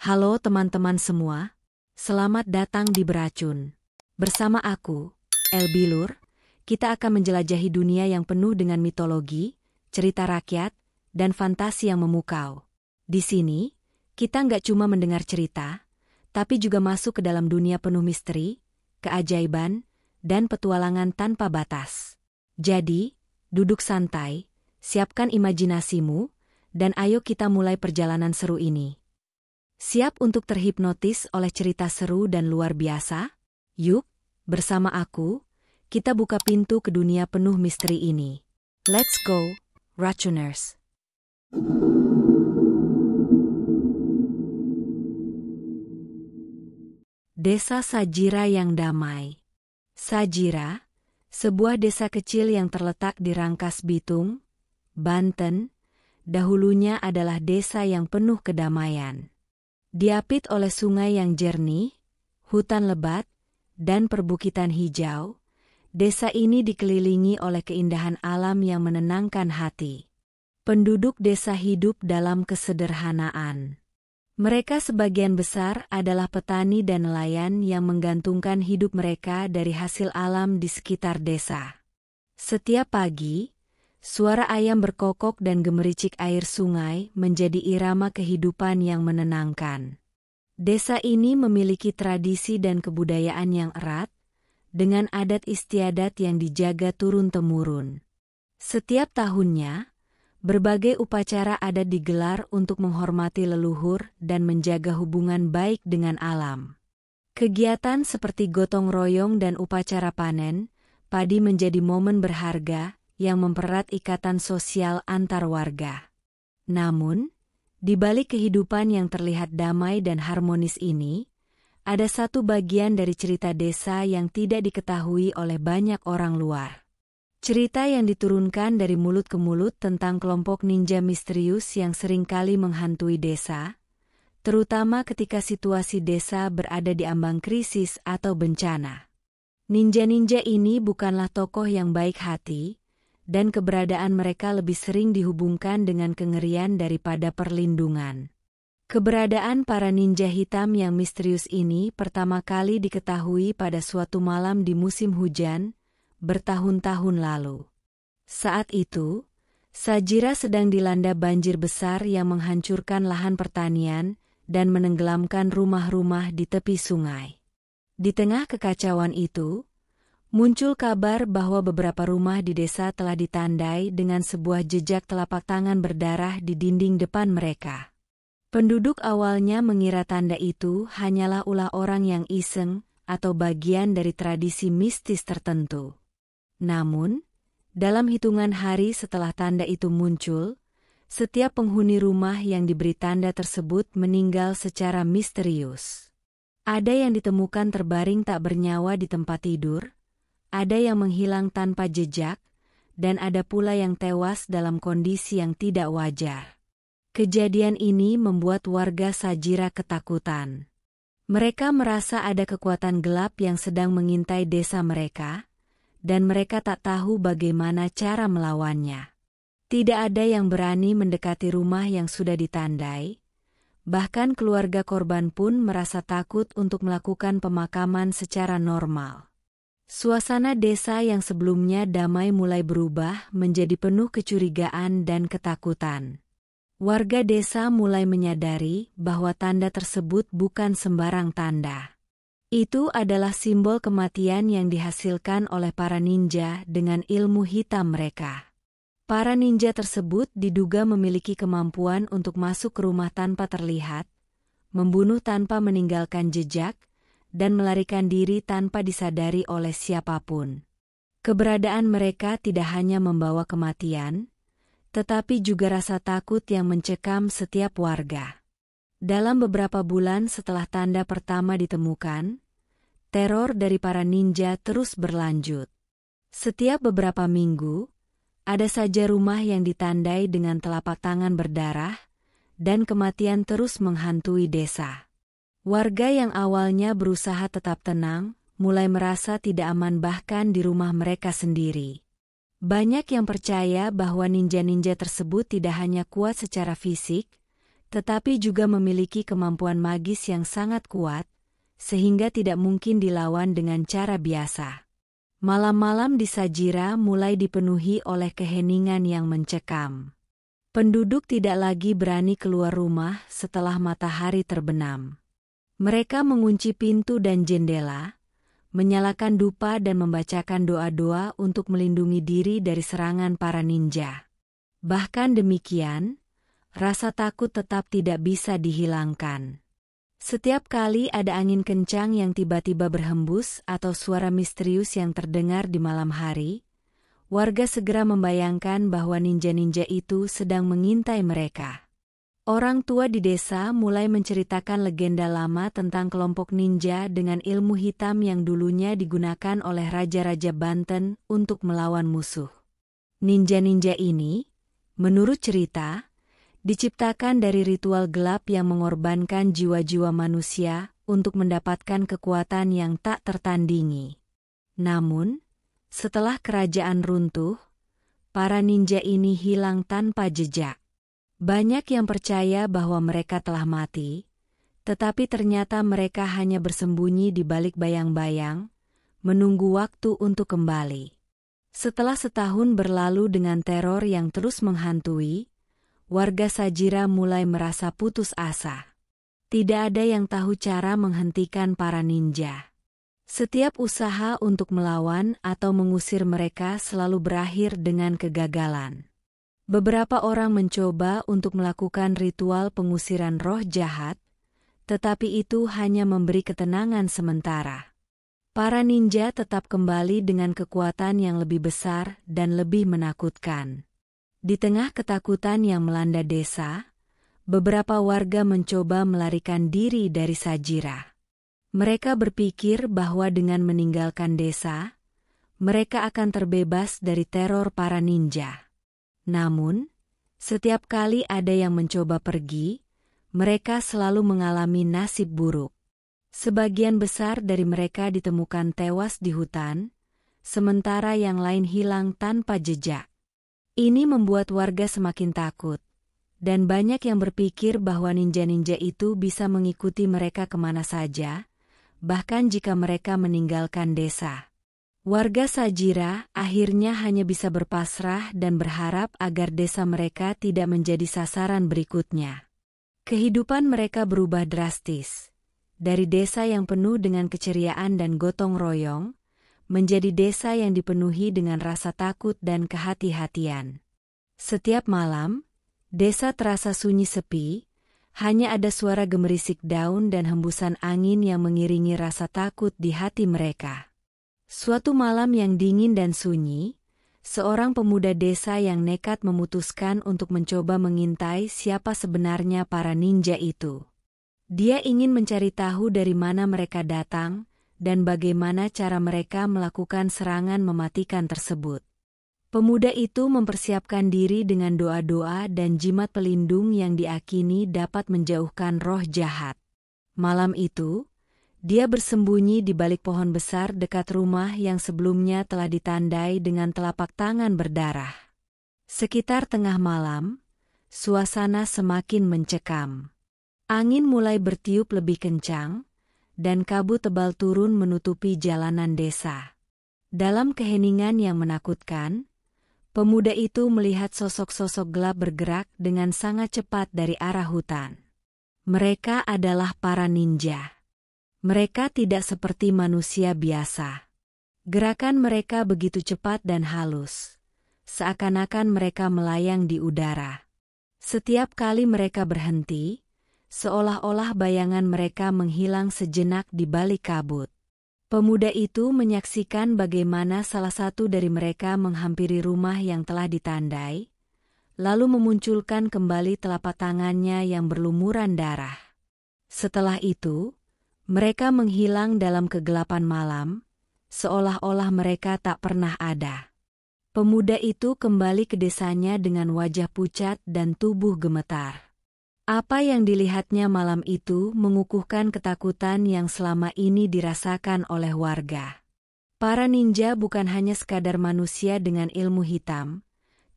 Halo teman-teman semua, selamat datang di Beracun. Bersama aku, Elbilur, kita akan menjelajahi dunia yang penuh dengan mitologi, cerita rakyat, dan fantasi yang memukau. Di sini, kita nggak cuma mendengar cerita, tapi juga masuk ke dalam dunia penuh misteri, keajaiban, dan petualangan tanpa batas. Jadi, duduk santai, siapkan imajinasimu, dan ayo kita mulai perjalanan seru ini. Siap untuk terhipnotis oleh cerita seru dan luar biasa? Yuk, bersama aku, kita buka pintu ke dunia penuh misteri ini. Let's go, Racuners! Desa Sajira yang damai. Sajira, sebuah desa kecil yang terletak di Rangkas Bitung, Banten, dahulunya adalah desa yang penuh kedamaian. Diapit oleh sungai yang jernih, hutan lebat, dan perbukitan hijau, desa ini dikelilingi oleh keindahan alam yang menenangkan hati. Penduduk desa hidup dalam kesederhanaan. Mereka sebagian besar adalah petani dan nelayan yang menggantungkan hidup mereka dari hasil alam di sekitar desa. Setiap pagi, suara ayam berkokok dan gemericik air sungai menjadi irama kehidupan yang menenangkan. Desa ini memiliki tradisi dan kebudayaan yang erat, dengan adat istiadat yang dijaga turun-temurun. Setiap tahunnya, berbagai upacara adat digelar untuk menghormati leluhur dan menjaga hubungan baik dengan alam. Kegiatan seperti gotong royong dan upacara panen, padi menjadi momen berharga yang mempererat ikatan sosial antar warga. Namun, di balik kehidupan yang terlihat damai dan harmonis ini, ada satu bagian dari cerita desa yang tidak diketahui oleh banyak orang luar. Cerita yang diturunkan dari mulut ke mulut tentang kelompok ninja misterius yang seringkali menghantui desa, terutama ketika situasi desa berada di ambang krisis atau bencana. Ninja-ninja ini bukanlah tokoh yang baik hati, dan keberadaan mereka lebih sering dihubungkan dengan kengerian daripada perlindungan. Keberadaan para ninja hitam yang misterius ini pertama kali diketahui pada suatu malam di musim hujan, bertahun-tahun lalu. Saat itu, Sajira sedang dilanda banjir besar yang menghancurkan lahan pertanian dan menenggelamkan rumah-rumah di tepi sungai. Di tengah kekacauan itu, muncul kabar bahwa beberapa rumah di desa telah ditandai dengan sebuah jejak telapak tangan berdarah di dinding depan mereka. Penduduk awalnya mengira tanda itu hanyalah ulah orang yang iseng atau bagian dari tradisi mistis tertentu. Namun, dalam hitungan hari setelah tanda itu muncul, setiap penghuni rumah yang diberi tanda tersebut meninggal secara misterius. Ada yang ditemukan terbaring tak bernyawa di tempat tidur, ada yang menghilang tanpa jejak, dan ada pula yang tewas dalam kondisi yang tidak wajar. Kejadian ini membuat warga Sajira ketakutan. Mereka merasa ada kekuatan gelap yang sedang mengintai desa mereka, dan mereka tak tahu bagaimana cara melawannya. Tidak ada yang berani mendekati rumah yang sudah ditandai, bahkan keluarga korban pun merasa takut untuk melakukan pemakaman secara normal. Suasana desa yang sebelumnya damai mulai berubah menjadi penuh kecurigaan dan ketakutan. Warga desa mulai menyadari bahwa tanda tersebut bukan sembarang tanda. Itu adalah simbol kematian yang dihasilkan oleh para ninja dengan ilmu hitam mereka. Para ninja tersebut diduga memiliki kemampuan untuk masuk ke rumah tanpa terlihat, membunuh tanpa meninggalkan jejak, dan melarikan diri tanpa disadari oleh siapapun. Keberadaan mereka tidak hanya membawa kematian, tetapi juga rasa takut yang mencekam setiap warga. Dalam beberapa bulan setelah tanda pertama ditemukan, teror dari para ninja terus berlanjut. Setiap beberapa minggu, ada saja rumah yang ditandai dengan telapak tangan berdarah, dan kematian terus menghantui desa. Warga yang awalnya berusaha tetap tenang, mulai merasa tidak aman bahkan di rumah mereka sendiri. Banyak yang percaya bahwa ninja-ninja tersebut tidak hanya kuat secara fisik, tetapi juga memiliki kemampuan magis yang sangat kuat, sehingga tidak mungkin dilawan dengan cara biasa. Malam-malam di Sagira mulai dipenuhi oleh keheningan yang mencekam. Penduduk tidak lagi berani keluar rumah setelah matahari terbenam. Mereka mengunci pintu dan jendela, menyalakan dupa dan membacakan doa-doa untuk melindungi diri dari serangan para ninja. Bahkan demikian, rasa takut tetap tidak bisa dihilangkan. Setiap kali ada angin kencang yang tiba-tiba berhembus atau suara misterius yang terdengar di malam hari, warga segera membayangkan bahwa ninja-ninja itu sedang mengintai mereka. Orang tua di desa mulai menceritakan legenda lama tentang kelompok ninja dengan ilmu hitam yang dulunya digunakan oleh raja-raja Banten untuk melawan musuh. Ninja-ninja ini, menurut cerita, diciptakan dari ritual gelap yang mengorbankan jiwa-jiwa manusia untuk mendapatkan kekuatan yang tak tertandingi. Namun, setelah kerajaan runtuh, para ninja ini hilang tanpa jejak. Banyak yang percaya bahwa mereka telah mati, tetapi ternyata mereka hanya bersembunyi di balik bayang-bayang, menunggu waktu untuk kembali. Setelah setahun berlalu dengan teror yang terus menghantui, warga Sagira mulai merasa putus asa. Tidak ada yang tahu cara menghentikan para ninja. Setiap usaha untuk melawan atau mengusir mereka selalu berakhir dengan kegagalan. Beberapa orang mencoba untuk melakukan ritual pengusiran roh jahat, tetapi itu hanya memberi ketenangan sementara. Para ninja tetap kembali dengan kekuatan yang lebih besar dan lebih menakutkan. Di tengah ketakutan yang melanda desa, beberapa warga mencoba melarikan diri dari Sagira. Mereka berpikir bahwa dengan meninggalkan desa, mereka akan terbebas dari teror para ninja. Namun, setiap kali ada yang mencoba pergi, mereka selalu mengalami nasib buruk. Sebagian besar dari mereka ditemukan tewas di hutan, sementara yang lain hilang tanpa jejak. Ini membuat warga semakin takut, dan banyak yang berpikir bahwa ninja-ninja itu bisa mengikuti mereka kemana saja, bahkan jika mereka meninggalkan desa. Warga Sagira akhirnya hanya bisa berpasrah dan berharap agar desa mereka tidak menjadi sasaran berikutnya. Kehidupan mereka berubah drastis. Dari desa yang penuh dengan keceriaan dan gotong royong, menjadi desa yang dipenuhi dengan rasa takut dan kehati-hatian. Setiap malam, desa terasa sunyi sepi, hanya ada suara gemerisik daun dan hembusan angin yang mengiringi rasa takut di hati mereka. Suatu malam yang dingin dan sunyi, seorang pemuda desa yang nekat memutuskan untuk mencoba mengintai siapa sebenarnya para ninja itu. Dia ingin mencari tahu dari mana mereka datang dan bagaimana cara mereka melakukan serangan mematikan tersebut. Pemuda itu mempersiapkan diri dengan doa-doa dan jimat pelindung yang diakini dapat menjauhkan roh jahat. Malam itu, dia bersembunyi di balik pohon besar dekat rumah yang sebelumnya telah ditandai dengan telapak tangan berdarah. Sekitar tengah malam, suasana semakin mencekam. Angin mulai bertiup lebih kencang, dan kabut tebal turun menutupi jalanan desa. Dalam keheningan yang menakutkan, pemuda itu melihat sosok-sosok gelap bergerak dengan sangat cepat dari arah hutan. Mereka adalah para ninja. Mereka tidak seperti manusia biasa. Gerakan mereka begitu cepat dan halus, seakan-akan mereka melayang di udara. Setiap kali mereka berhenti, seolah-olah bayangan mereka menghilang sejenak di balik kabut. Pemuda itu menyaksikan bagaimana salah satu dari mereka menghampiri rumah yang telah ditandai, lalu memunculkan kembali telapak tangannya yang berlumuran darah. Setelah itu, mereka menghilang dalam kegelapan malam, seolah-olah mereka tak pernah ada. Pemuda itu kembali ke desanya dengan wajah pucat dan tubuh gemetar. Apa yang dilihatnya malam itu mengukuhkan ketakutan yang selama ini dirasakan oleh warga. Para ninja bukan hanya sekadar manusia dengan ilmu hitam,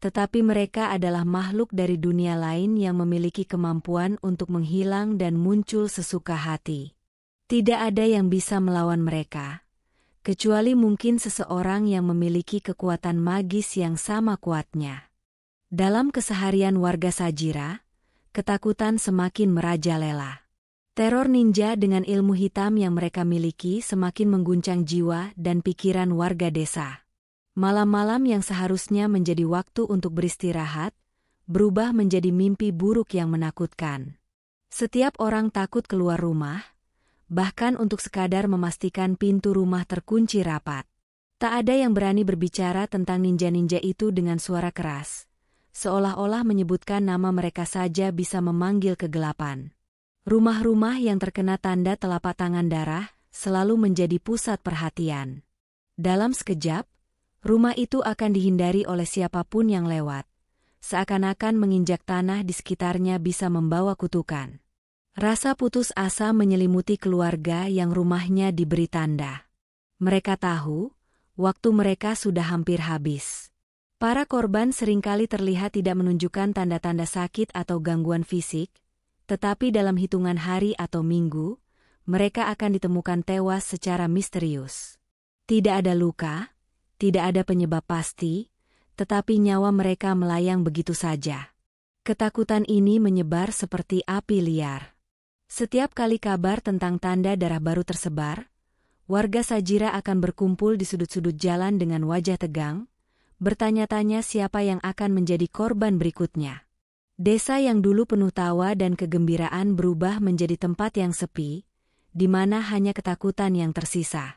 tetapi mereka adalah makhluk dari dunia lain yang memiliki kemampuan untuk menghilang dan muncul sesuka hati. Tidak ada yang bisa melawan mereka, kecuali mungkin seseorang yang memiliki kekuatan magis yang sama kuatnya. Dalam keseharian warga Sajira, ketakutan semakin merajalela. Teror ninja dengan ilmu hitam yang mereka miliki semakin mengguncang jiwa dan pikiran warga desa. Malam-malam yang seharusnya menjadi waktu untuk beristirahat, berubah menjadi mimpi buruk yang menakutkan. Setiap orang takut keluar rumah, bahkan untuk sekadar memastikan pintu rumah terkunci rapat. Tak ada yang berani berbicara tentang ninja-ninja itu dengan suara keras, seolah-olah menyebutkan nama mereka saja bisa memanggil kegelapan. Rumah-rumah yang terkena tanda telapak tangan darah selalu menjadi pusat perhatian. Dalam sekejap, rumah itu akan dihindari oleh siapapun yang lewat. Seakan-akan menginjak tanah di sekitarnya bisa membawa kutukan. Rasa putus asa menyelimuti keluarga yang rumahnya diberi tanda. Mereka tahu, waktu mereka sudah hampir habis. Para korban seringkali terlihat tidak menunjukkan tanda-tanda sakit atau gangguan fisik, tetapi dalam hitungan hari atau minggu, mereka akan ditemukan tewas secara misterius. Tidak ada luka, tidak ada penyebab pasti, tetapi nyawa mereka melayang begitu saja. Ketakutan ini menyebar seperti api liar. Setiap kali kabar tentang tanda darah baru tersebar, warga Sajira akan berkumpul di sudut-sudut jalan dengan wajah tegang, bertanya-tanya siapa yang akan menjadi korban berikutnya. Desa yang dulu penuh tawa dan kegembiraan berubah menjadi tempat yang sepi, di mana hanya ketakutan yang tersisa.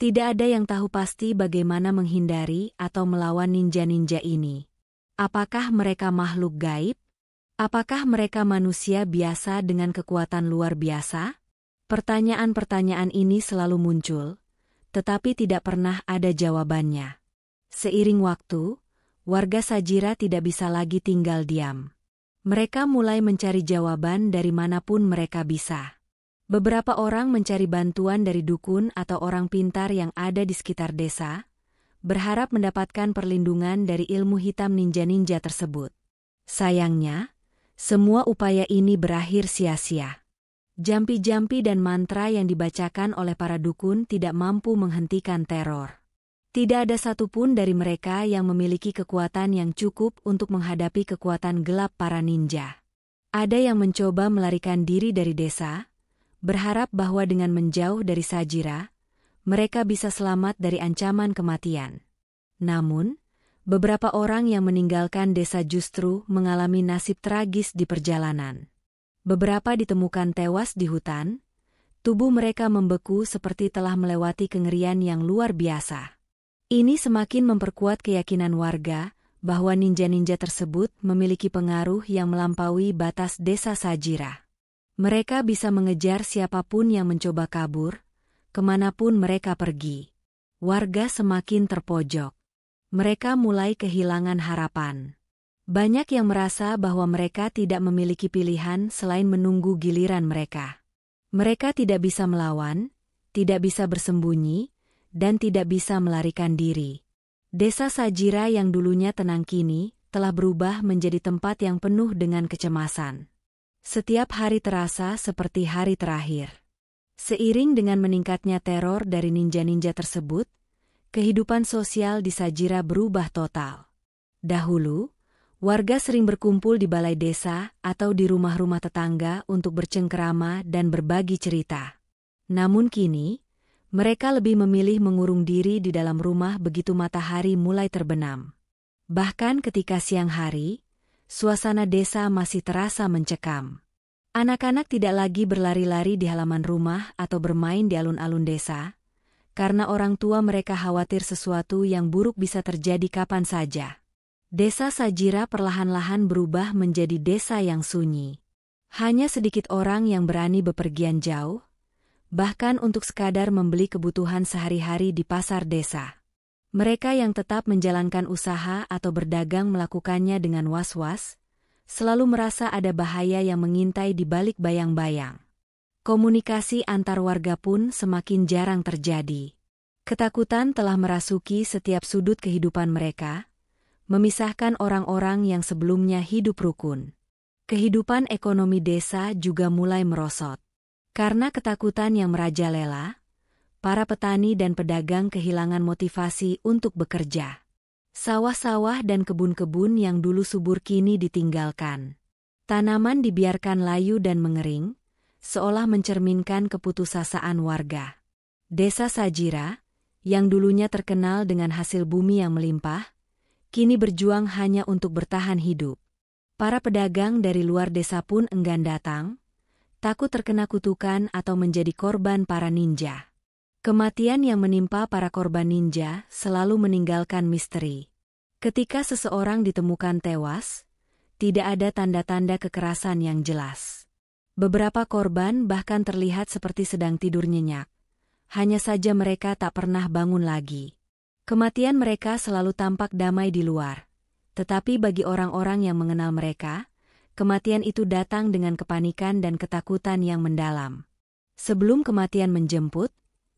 Tidak ada yang tahu pasti bagaimana menghindari atau melawan ninja-ninja ini. Apakah mereka makhluk gaib? Apakah mereka manusia biasa dengan kekuatan luar biasa? Pertanyaan-pertanyaan ini selalu muncul, tetapi tidak pernah ada jawabannya. Seiring waktu, warga Sajira tidak bisa lagi tinggal diam. Mereka mulai mencari jawaban dari manapun mereka bisa. Beberapa orang mencari bantuan dari dukun atau orang pintar yang ada di sekitar desa, berharap mendapatkan perlindungan dari ilmu hitam ninja-ninja tersebut. Sayangnya, semua upaya ini berakhir sia-sia. Jampi-jampi dan mantra yang dibacakan oleh para dukun tidak mampu menghentikan teror. Tidak ada satupun dari mereka yang memiliki kekuatan yang cukup untuk menghadapi kekuatan gelap para ninja. Ada yang mencoba melarikan diri dari desa, berharap bahwa dengan menjauh dari Sajira, mereka bisa selamat dari ancaman kematian. Namun, beberapa orang yang meninggalkan desa justru mengalami nasib tragis di perjalanan. Beberapa ditemukan tewas di hutan, tubuh mereka membeku seperti telah melewati kengerian yang luar biasa. Ini semakin memperkuat keyakinan warga bahwa ninja-ninja tersebut memiliki pengaruh yang melampaui batas desa Sajira. Mereka bisa mengejar siapapun yang mencoba kabur, kemanapun mereka pergi. Warga semakin terpojok. Mereka mulai kehilangan harapan. Banyak yang merasa bahwa mereka tidak memiliki pilihan selain menunggu giliran mereka. Mereka tidak bisa melawan, tidak bisa bersembunyi, dan tidak bisa melarikan diri. Desa Sajira yang dulunya tenang kini telah berubah menjadi tempat yang penuh dengan kecemasan. Setiap hari terasa seperti hari terakhir. Seiring dengan meningkatnya teror dari ninja-ninja tersebut, kehidupan sosial di Sajira berubah total. Dahulu, warga sering berkumpul di balai desa atau di rumah-rumah tetangga untuk bercengkerama dan berbagi cerita. Namun kini, mereka lebih memilih mengurung diri di dalam rumah begitu matahari mulai terbenam. Bahkan ketika siang hari, suasana desa masih terasa mencekam. Anak-anak tidak lagi berlari-lari di halaman rumah atau bermain di alun-alun desa, karena orang tua mereka khawatir sesuatu yang buruk bisa terjadi kapan saja. Desa Sajira perlahan-lahan berubah menjadi desa yang sunyi. Hanya sedikit orang yang berani bepergian jauh, bahkan untuk sekadar membeli kebutuhan sehari-hari di pasar desa. Mereka yang tetap menjalankan usaha atau berdagang melakukannya dengan was-was, selalu merasa ada bahaya yang mengintai di balik bayang-bayang. Komunikasi antar warga pun semakin jarang terjadi. Ketakutan telah merasuki setiap sudut kehidupan mereka, memisahkan orang-orang yang sebelumnya hidup rukun. Kehidupan ekonomi desa juga mulai merosot. Karena ketakutan yang merajalela, para petani dan pedagang kehilangan motivasi untuk bekerja. Sawah-sawah dan kebun-kebun yang dulu subur kini ditinggalkan. Tanaman dibiarkan layu dan mengering, seolah mencerminkan keputusasaan warga. Desa Sajira, yang dulunya terkenal dengan hasil bumi yang melimpah, kini berjuang hanya untuk bertahan hidup. Para pedagang dari luar desa pun enggan datang, takut terkena kutukan atau menjadi korban para ninja. Kematian yang menimpa para korban ninja selalu meninggalkan misteri. Ketika seseorang ditemukan tewas, tidak ada tanda-tanda kekerasan yang jelas. Beberapa korban bahkan terlihat seperti sedang tidur nyenyak. Hanya saja mereka tak pernah bangun lagi. Kematian mereka selalu tampak damai di luar. Tetapi bagi orang-orang yang mengenal mereka, kematian itu datang dengan kepanikan dan ketakutan yang mendalam. Sebelum kematian menjemput,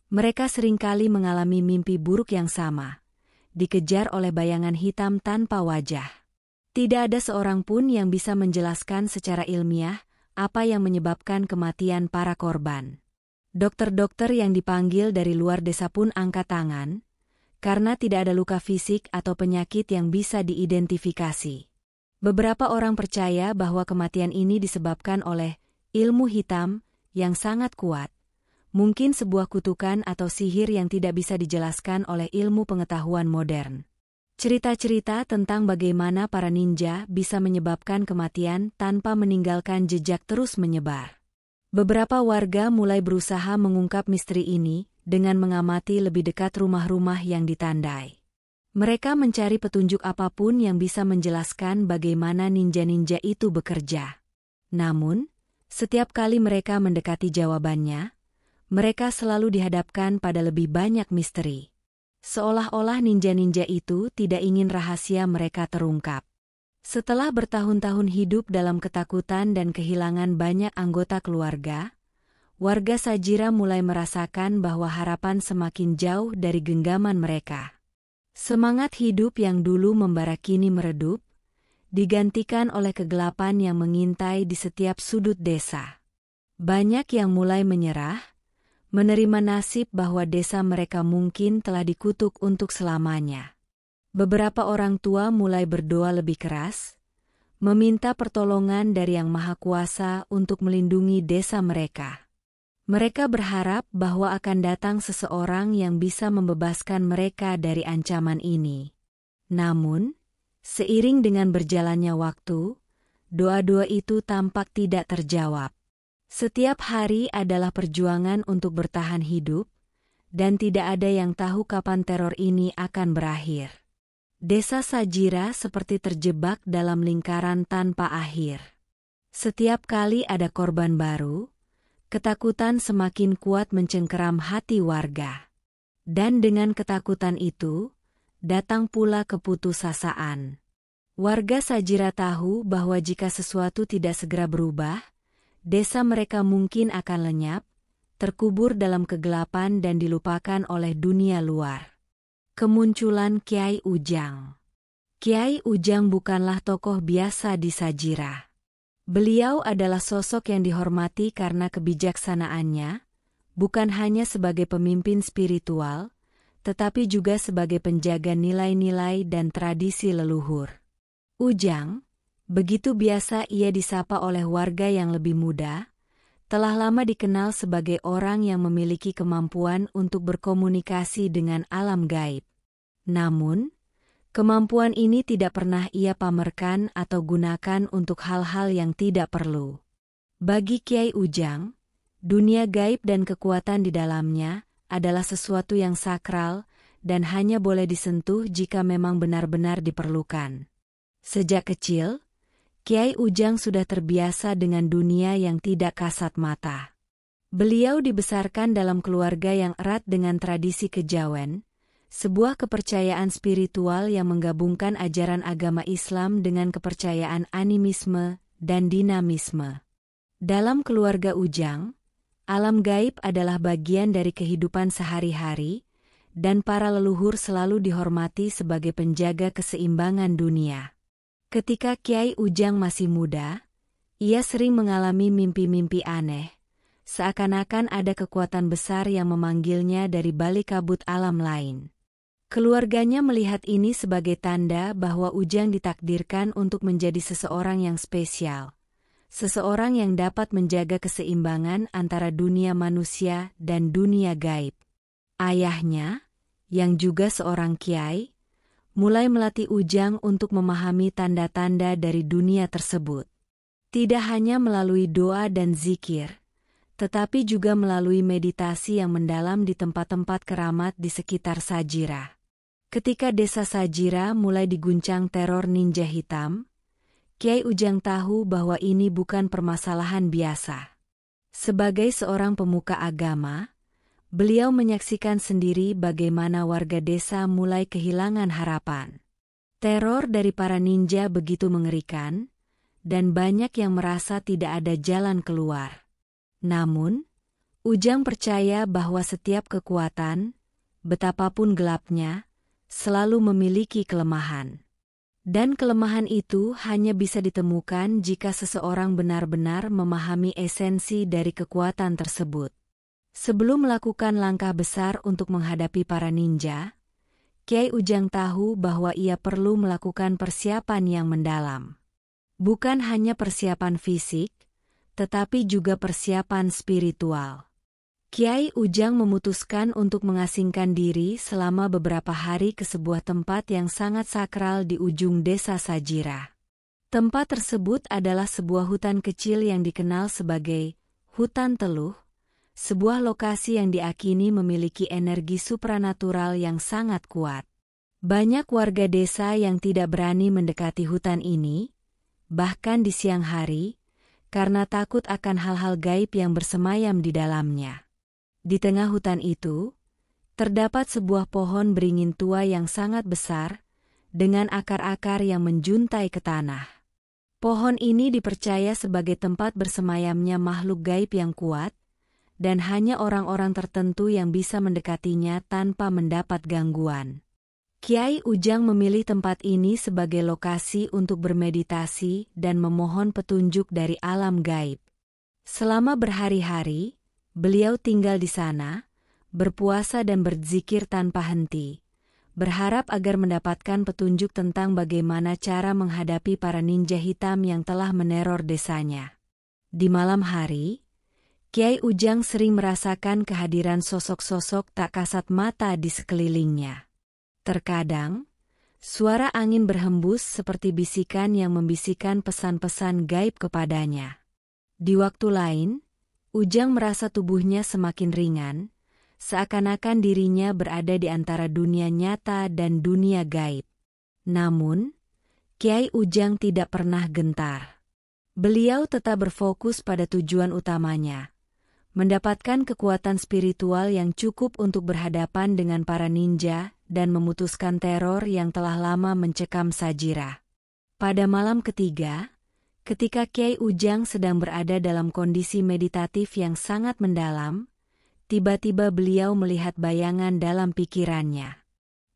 mereka seringkali mengalami mimpi buruk yang sama, dikejar oleh bayangan hitam tanpa wajah. Tidak ada seorang pun yang bisa menjelaskan secara ilmiah apa yang menyebabkan kematian para korban. Dokter-dokter yang dipanggil dari luar desa pun angkat tangan, karena tidak ada luka fisik atau penyakit yang bisa diidentifikasi. Beberapa orang percaya bahwa kematian ini disebabkan oleh ilmu hitam yang sangat kuat, mungkin sebuah kutukan atau sihir yang tidak bisa dijelaskan oleh ilmu pengetahuan modern. Cerita-cerita tentang bagaimana para ninja bisa menyebabkan kematian tanpa meninggalkan jejak terus menyebar. Beberapa warga mulai berusaha mengungkap misteri ini dengan mengamati lebih dekat rumah-rumah yang ditandai. Mereka mencari petunjuk apapun yang bisa menjelaskan bagaimana ninja-ninja itu bekerja. Namun, setiap kali mereka mendekati jawabannya, mereka selalu dihadapkan pada lebih banyak misteri. Seolah-olah ninja-ninja itu tidak ingin rahasia mereka terungkap. Setelah bertahun-tahun hidup dalam ketakutan dan kehilangan banyak anggota keluarga, warga Sajira mulai merasakan bahwa harapan semakin jauh dari genggaman mereka. Semangat hidup yang dulu membara kini meredup, digantikan oleh kegelapan yang mengintai di setiap sudut desa. Banyak yang mulai menyerah, menerima nasib bahwa desa mereka mungkin telah dikutuk untuk selamanya. Beberapa orang tua mulai berdoa lebih keras, meminta pertolongan dari Yang Maha Kuasa untuk melindungi desa mereka. Mereka berharap bahwa akan datang seseorang yang bisa membebaskan mereka dari ancaman ini. Namun, seiring dengan berjalannya waktu, doa-doa itu tampak tidak terjawab. Setiap hari adalah perjuangan untuk bertahan hidup, dan tidak ada yang tahu kapan teror ini akan berakhir. Desa Sajira seperti terjebak dalam lingkaran tanpa akhir. Setiap kali ada korban baru, ketakutan semakin kuat mencengkeram hati warga. Dan dengan ketakutan itu, datang pula keputusasaan. Warga Sajira tahu bahwa jika sesuatu tidak segera berubah, desa mereka mungkin akan lenyap, terkubur dalam kegelapan dan dilupakan oleh dunia luar. Kemunculan Kiai Ujang. Kiai Ujang bukanlah tokoh biasa di Sajira. Beliau adalah sosok yang dihormati karena kebijaksanaannya, bukan hanya sebagai pemimpin spiritual, tetapi juga sebagai penjaga nilai-nilai dan tradisi leluhur. Ujang, begitu biasa ia disapa oleh warga yang lebih muda, telah lama dikenal sebagai orang yang memiliki kemampuan untuk berkomunikasi dengan alam gaib. Namun, kemampuan ini tidak pernah ia pamerkan atau gunakan untuk hal-hal yang tidak perlu. Bagi Kiai Ujang, dunia gaib dan kekuatan di dalamnya adalah sesuatu yang sakral dan hanya boleh disentuh jika memang benar-benar diperlukan. Sejak kecil, Kiai Ujang sudah terbiasa dengan dunia yang tidak kasat mata. Beliau dibesarkan dalam keluarga yang erat dengan tradisi kejawen, sebuah kepercayaan spiritual yang menggabungkan ajaran agama Islam dengan kepercayaan animisme dan dinamisme. Dalam keluarga Ujang, alam gaib adalah bagian dari kehidupan sehari-hari, dan para leluhur selalu dihormati sebagai penjaga keseimbangan dunia. Ketika Kiai Ujang masih muda, ia sering mengalami mimpi-mimpi aneh, seakan-akan ada kekuatan besar yang memanggilnya dari balik kabut alam lain. Keluarganya melihat ini sebagai tanda bahwa Ujang ditakdirkan untuk menjadi seseorang yang spesial. Seseorang yang dapat menjaga keseimbangan antara dunia manusia dan dunia gaib. Ayahnya, yang juga seorang kiai, mulai melatih Ujang untuk memahami tanda-tanda dari dunia tersebut. Tidak hanya melalui doa dan zikir, tetapi juga melalui meditasi yang mendalam di tempat-tempat keramat di sekitar Sajira. Ketika desa Sajira mulai diguncang teror ninja hitam, Kiai Ujang tahu bahwa ini bukan permasalahan biasa. Sebagai seorang pemuka agama, beliau menyaksikan sendiri bagaimana warga desa mulai kehilangan harapan. Teror dari para ninja begitu mengerikan, dan banyak yang merasa tidak ada jalan keluar. Namun, Ujang percaya bahwa setiap kekuatan, betapapun gelapnya, selalu memiliki kelemahan. Dan kelemahan itu hanya bisa ditemukan jika seseorang benar-benar memahami esensi dari kekuatan tersebut. Sebelum melakukan langkah besar untuk menghadapi para ninja, Kiai Ujang tahu bahwa ia perlu melakukan persiapan yang mendalam. Bukan hanya persiapan fisik, tetapi juga persiapan spiritual. Kiai Ujang memutuskan untuk mengasingkan diri selama beberapa hari ke sebuah tempat yang sangat sakral di ujung desa Sajira. Tempat tersebut adalah sebuah hutan kecil yang dikenal sebagai Hutan Teluh, sebuah lokasi yang diakini memiliki energi supranatural yang sangat kuat. Banyak warga desa yang tidak berani mendekati hutan ini, bahkan di siang hari, karena takut akan hal-hal gaib yang bersemayam di dalamnya. Di tengah hutan itu, terdapat sebuah pohon beringin tua yang sangat besar, dengan akar-akar yang menjuntai ke tanah. Pohon ini dipercaya sebagai tempat bersemayamnya makhluk gaib yang kuat, dan hanya orang-orang tertentu yang bisa mendekatinya tanpa mendapat gangguan. Kiai Ujang memilih tempat ini sebagai lokasi untuk bermeditasi dan memohon petunjuk dari alam gaib. Selama berhari-hari, beliau tinggal di sana, berpuasa dan berzikir tanpa henti, berharap agar mendapatkan petunjuk tentang bagaimana cara menghadapi para ninja hitam yang telah meneror desanya. Di malam hari, Kiai Ujang sering merasakan kehadiran sosok-sosok tak kasat mata di sekelilingnya. Terkadang, suara angin berhembus seperti bisikan yang membisikkan pesan-pesan gaib kepadanya. Di waktu lain, Ujang merasa tubuhnya semakin ringan, seakan-akan dirinya berada di antara dunia nyata dan dunia gaib. Namun, Kiai Ujang tidak pernah gentar. Beliau tetap berfokus pada tujuan utamanya, mendapatkan kekuatan spiritual yang cukup untuk berhadapan dengan para ninja dan memutuskan teror yang telah lama mencekam Sajira. Pada malam ketiga, ketika Kiai Ujang sedang berada dalam kondisi meditatif yang sangat mendalam, tiba-tiba beliau melihat bayangan dalam pikirannya.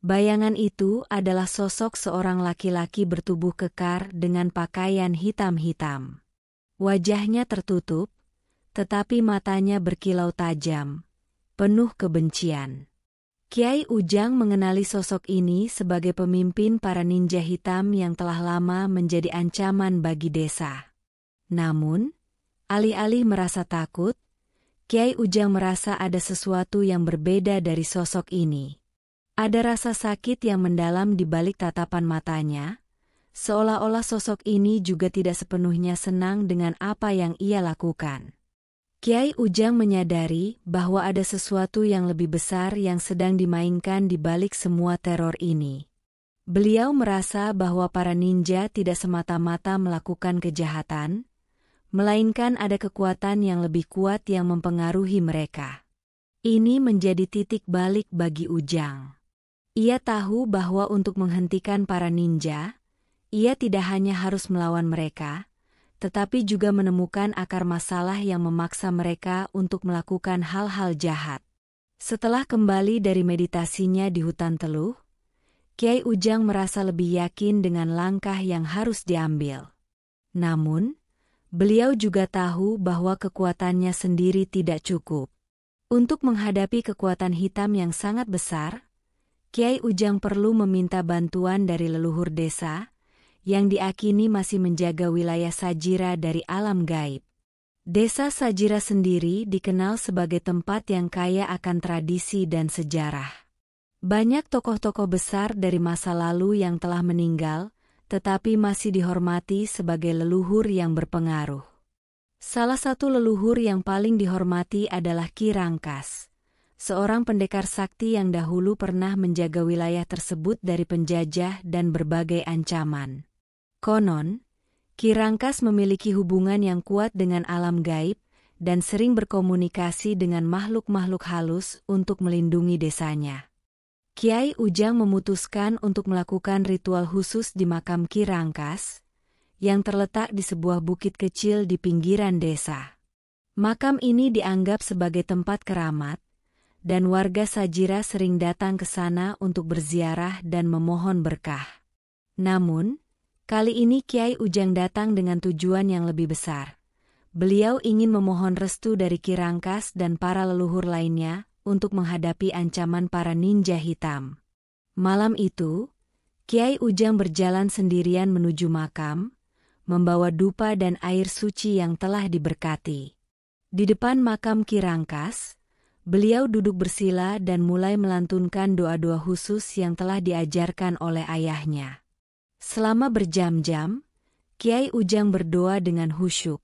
Bayangan itu adalah sosok seorang laki-laki bertubuh kekar dengan pakaian hitam-hitam. Wajahnya tertutup, tetapi matanya berkilau tajam, penuh kebencian. Kiai Ujang mengenali sosok ini sebagai pemimpin para ninja hitam yang telah lama menjadi ancaman bagi desa. Namun, alih-alih merasa takut, Kiai Ujang merasa ada sesuatu yang berbeda dari sosok ini. Ada rasa sakit yang mendalam di balik tatapan matanya, seolah-olah sosok ini juga tidak sepenuhnya senang dengan apa yang ia lakukan. Kiai Ujang menyadari bahwa ada sesuatu yang lebih besar yang sedang dimainkan di balik semua teror ini. Beliau merasa bahwa para ninja tidak semata-mata melakukan kejahatan, melainkan ada kekuatan yang lebih kuat yang mempengaruhi mereka. Ini menjadi titik balik bagi Ujang. Ia tahu bahwa untuk menghentikan para ninja, ia tidak hanya harus melawan mereka, tetapi juga menemukan akar masalah yang memaksa mereka untuk melakukan hal-hal jahat. Setelah kembali dari meditasinya di hutan Teluh, Kyai Ujang merasa lebih yakin dengan langkah yang harus diambil. Namun, beliau juga tahu bahwa kekuatannya sendiri tidak cukup. Untuk menghadapi kekuatan hitam yang sangat besar, Kyai Ujang perlu meminta bantuan dari leluhur desa, yang diakini masih menjaga wilayah Sajira dari alam gaib. Desa Sajira sendiri dikenal sebagai tempat yang kaya akan tradisi dan sejarah. Banyak tokoh-tokoh besar dari masa lalu yang telah meninggal, tetapi masih dihormati sebagai leluhur yang berpengaruh. Salah satu leluhur yang paling dihormati adalah Ki Rangkas, seorang pendekar sakti yang dahulu pernah menjaga wilayah tersebut dari penjajah dan berbagai ancaman. Konon, Ki Rangkas memiliki hubungan yang kuat dengan alam gaib dan sering berkomunikasi dengan makhluk-makhluk halus untuk melindungi desanya. Kyai Ujang memutuskan untuk melakukan ritual khusus di makam Ki Rangkas, yang terletak di sebuah bukit kecil di pinggiran desa. Makam ini dianggap sebagai tempat keramat, dan warga Sajira sering datang ke sana untuk berziarah dan memohon berkah. Namun, kali ini Kyai Ujang datang dengan tujuan yang lebih besar. Beliau ingin memohon restu dari Ki Rangkas dan para leluhur lainnya untuk menghadapi ancaman para ninja hitam. Malam itu, Kyai Ujang berjalan sendirian menuju makam, membawa dupa dan air suci yang telah diberkati. Di depan makam Ki Rangkas, beliau duduk bersila dan mulai melantunkan doa-doa khusus yang telah diajarkan oleh ayahnya. Selama berjam-jam, Kyai Ujang berdoa dengan khusyuk,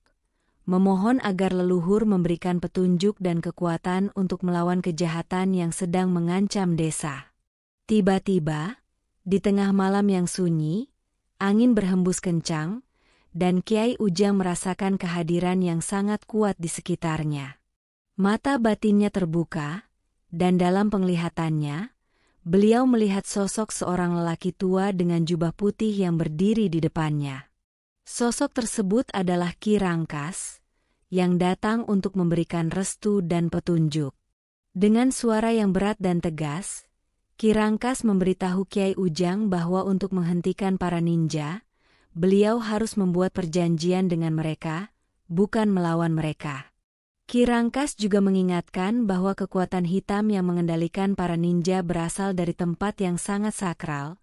memohon agar leluhur memberikan petunjuk dan kekuatan untuk melawan kejahatan yang sedang mengancam desa. Tiba-tiba, di tengah malam yang sunyi, angin berhembus kencang, dan Kyai Ujang merasakan kehadiran yang sangat kuat di sekitarnya. Mata batinnya terbuka, dan dalam penglihatannya, beliau melihat sosok seorang lelaki tua dengan jubah putih yang berdiri di depannya. Sosok tersebut adalah Ki Rangkas, yang datang untuk memberikan restu dan petunjuk. Dengan suara yang berat dan tegas, Ki Rangkas memberitahu Kyai Ujang bahwa untuk menghentikan para ninja, beliau harus membuat perjanjian dengan mereka, bukan melawan mereka. Ki Rangkas juga mengingatkan bahwa kekuatan hitam yang mengendalikan para ninja berasal dari tempat yang sangat sakral,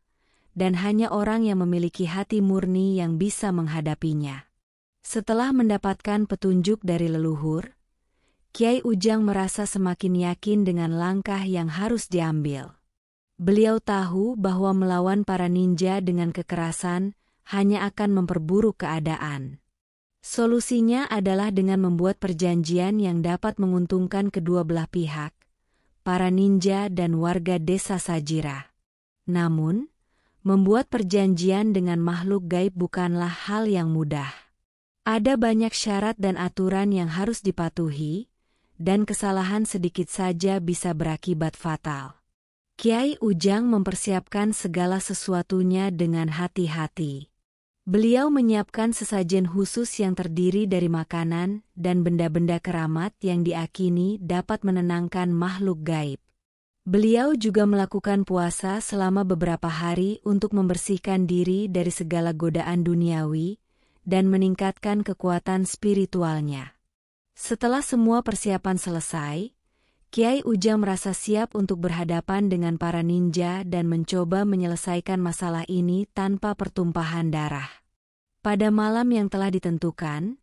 dan hanya orang yang memiliki hati murni yang bisa menghadapinya. Setelah mendapatkan petunjuk dari leluhur, Kyai Ujang merasa semakin yakin dengan langkah yang harus diambil. Beliau tahu bahwa melawan para ninja dengan kekerasan hanya akan memperburuk keadaan. Solusinya adalah dengan membuat perjanjian yang dapat menguntungkan kedua belah pihak, para ninja dan warga desa Sajira. Namun, membuat perjanjian dengan makhluk gaib bukanlah hal yang mudah. Ada banyak syarat dan aturan yang harus dipatuhi, dan kesalahan sedikit saja bisa berakibat fatal. Kyai Ujang mempersiapkan segala sesuatunya dengan hati-hati. Beliau menyiapkan sesajen khusus yang terdiri dari makanan dan benda-benda keramat yang diakini dapat menenangkan makhluk gaib. Beliau juga melakukan puasa selama beberapa hari untuk membersihkan diri dari segala godaan duniawi dan meningkatkan kekuatan spiritualnya. Setelah semua persiapan selesai, Kyai Ujang merasa siap untuk berhadapan dengan para ninja dan mencoba menyelesaikan masalah ini tanpa pertumpahan darah. Pada malam yang telah ditentukan,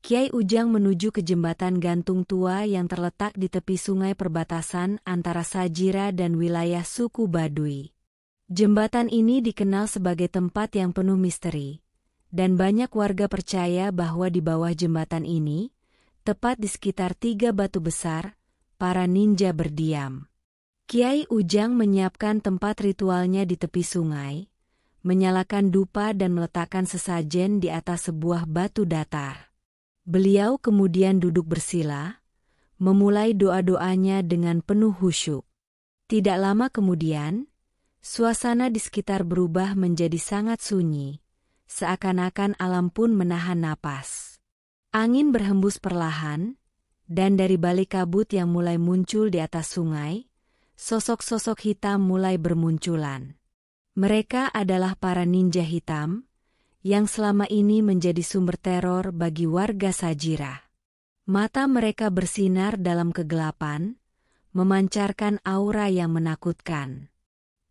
Kyai Ujang menuju ke jembatan gantung tua yang terletak di tepi sungai perbatasan antara Sajira dan wilayah suku Baduy. Jembatan ini dikenal sebagai tempat yang penuh misteri, dan banyak warga percaya bahwa di bawah jembatan ini, tepat di sekitar 3 batu besar, para ninja berdiam. Kyai Ujang menyiapkan tempat ritualnya di tepi sungai, menyalakan dupa dan meletakkan sesajen di atas sebuah batu datar. Beliau kemudian duduk bersila, memulai doa-doanya dengan penuh khusyuk. Tidak lama kemudian, suasana di sekitar berubah menjadi sangat sunyi, seakan-akan alam pun menahan napas. Angin berhembus perlahan, Dan dari balik kabut yang mulai muncul di atas sungai, sosok-sosok hitam mulai bermunculan. Mereka adalah para ninja hitam, yang selama ini menjadi sumber teror bagi warga Sajira. Mata mereka bersinar dalam kegelapan, memancarkan aura yang menakutkan.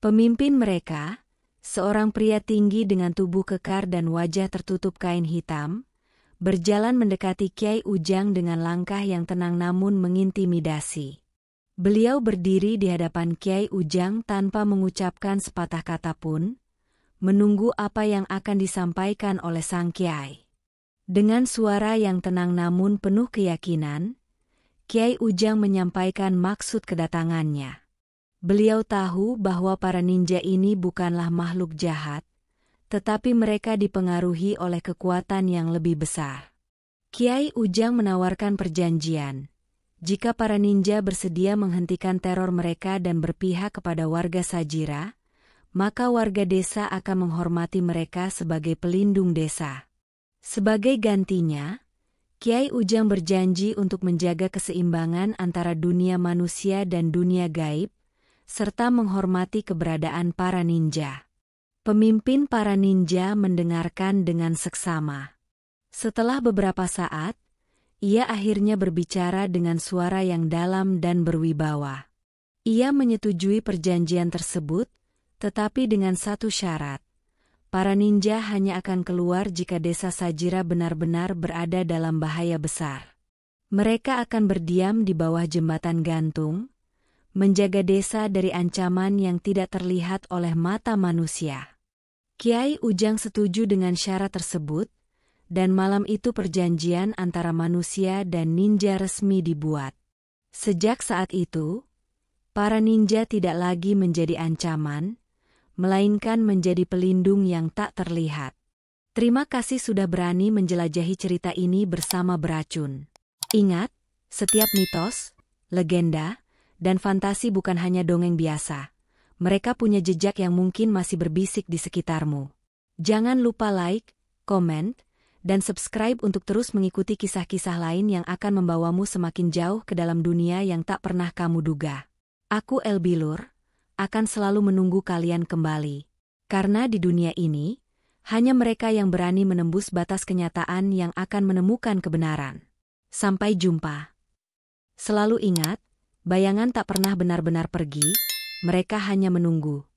Pemimpin mereka, seorang pria tinggi dengan tubuh kekar dan wajah tertutup kain hitam, berjalan mendekati Kiai Ujang dengan langkah yang tenang namun mengintimidasi. Beliau berdiri di hadapan Kiai Ujang tanpa mengucapkan sepatah kata pun, menunggu apa yang akan disampaikan oleh sang Kiai. Dengan suara yang tenang namun penuh keyakinan, Kiai Ujang menyampaikan maksud kedatangannya. Beliau tahu bahwa para ninja ini bukanlah makhluk jahat, tetapi mereka dipengaruhi oleh kekuatan yang lebih besar. Kiai Ujang menawarkan perjanjian. Jika para ninja bersedia menghentikan teror mereka dan berpihak kepada warga Sajira, maka warga desa akan menghormati mereka sebagai pelindung desa. Sebagai gantinya, Kiai Ujang berjanji untuk menjaga keseimbangan antara dunia manusia dan dunia gaib, serta menghormati keberadaan para ninja. Pemimpin para ninja mendengarkan dengan seksama. Setelah beberapa saat, ia akhirnya berbicara dengan suara yang dalam dan berwibawa. Ia menyetujui perjanjian tersebut, tetapi dengan satu syarat. Para ninja hanya akan keluar jika desa Sajira benar-benar berada dalam bahaya besar. Mereka akan berdiam di bawah jembatan gantung, menjaga desa dari ancaman yang tidak terlihat oleh mata manusia. Kiai Ujang setuju dengan syarat tersebut, dan malam itu perjanjian antara manusia dan ninja resmi dibuat. Sejak saat itu, para ninja tidak lagi menjadi ancaman, melainkan menjadi pelindung yang tak terlihat. Terima kasih sudah berani menjelajahi cerita ini bersama Beracun. Ingat, setiap mitos, legenda, dan fantasi bukan hanya dongeng biasa. Mereka punya jejak yang mungkin masih berbisik di sekitarmu. Jangan lupa like, komen, dan subscribe untuk terus mengikuti kisah-kisah lain yang akan membawamu semakin jauh ke dalam dunia yang tak pernah kamu duga. Aku Elbilur, akan selalu menunggu kalian kembali. Karena di dunia ini, hanya mereka yang berani menembus batas kenyataan yang akan menemukan kebenaran. Sampai jumpa. Selalu ingat, bayangan tak pernah benar-benar pergi, mereka hanya menunggu.